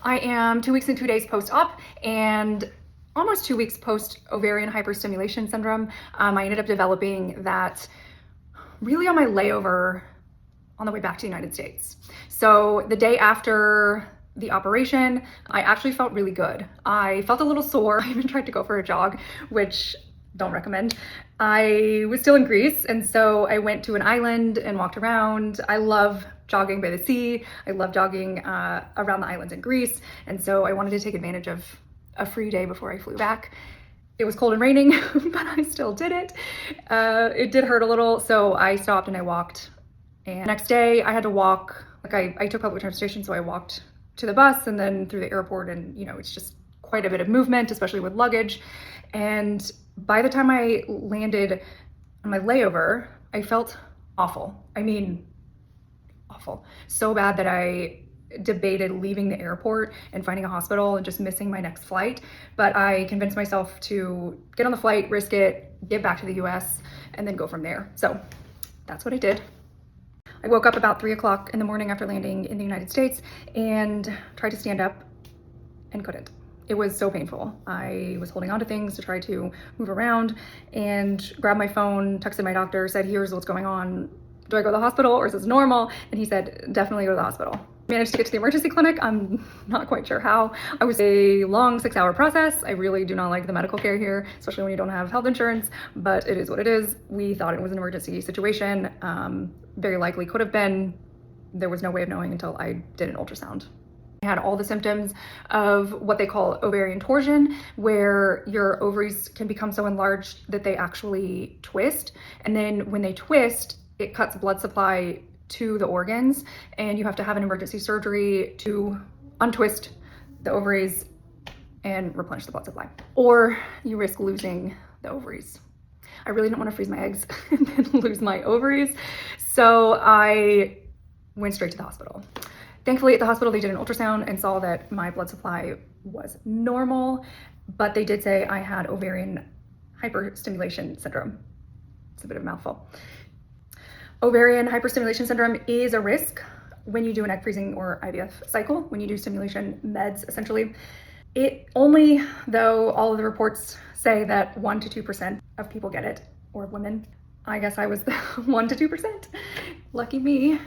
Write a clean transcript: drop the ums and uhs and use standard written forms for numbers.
I am 2 weeks and 2 days post-op and almost 2 weeks post ovarian hyperstimulation syndrome. I ended up developing that really on my layover on the way back to the United States. So the day after the operation, I actually felt really good. I felt a little sore. I even tried to go for a jog, which don't recommend. I was still in Greece, and so I went to an island and walked around. I love jogging by the sea. I love jogging around the islands in Greece, and so I wanted to take advantage of a free day before I flew back. It was cold and raining, but I still did it. It did hurt a little, so I stopped and I walked. And next day I had to walk, I took public transportation, so I walked to the bus and then through the airport, and it's just quite a bit of movement, especially with luggage. And by the time I landed on my layover, I felt awful. I mean, awful. So bad that I debated leaving the airport and finding a hospital and just missing my next flight. But I convinced myself to get on the flight, risk it, get back to the US, and then go from there. So that's what I did. I woke up about 3 o'clock in the morning after landing in the United States and tried to stand up and couldn't. It was so painful. I was holding on to things to try to move around and grabbed my phone, texted my doctor, said, here's what's going on. Do I go to the hospital or is this normal? And he said, definitely go to the hospital. Managed to get to the emergency clinic. I'm not quite sure how. It was a long 6-hour process. I really do not like the medical care here, especially when you don't have health insurance, but it is what it is. We thought it was an emergency situation. Very likely could have been. There was no way of knowing until I did an ultrasound. I had all the symptoms of what they call ovarian torsion, where your ovaries can become so enlarged that they actually twist. And then when they twist, it cuts blood supply to the organs, and you have to have an emergency surgery to untwist the ovaries and replenish the blood supply. Or you risk losing the ovaries. I really didn't want to freeze my eggs and then lose my ovaries, so I went straight to the hospital. Thankfully, at the hospital, they did an ultrasound and saw that my blood supply was normal, but they did say I had ovarian hyperstimulation syndrome. It's a bit of a mouthful. Ovarian hyperstimulation syndrome is a risk when you do an egg freezing or IVF cycle, when you do stimulation meds, essentially. It only, though all of the reports say that 1 to 2% of people get it, or women. I guess I was the 1 to 2%. Lucky me.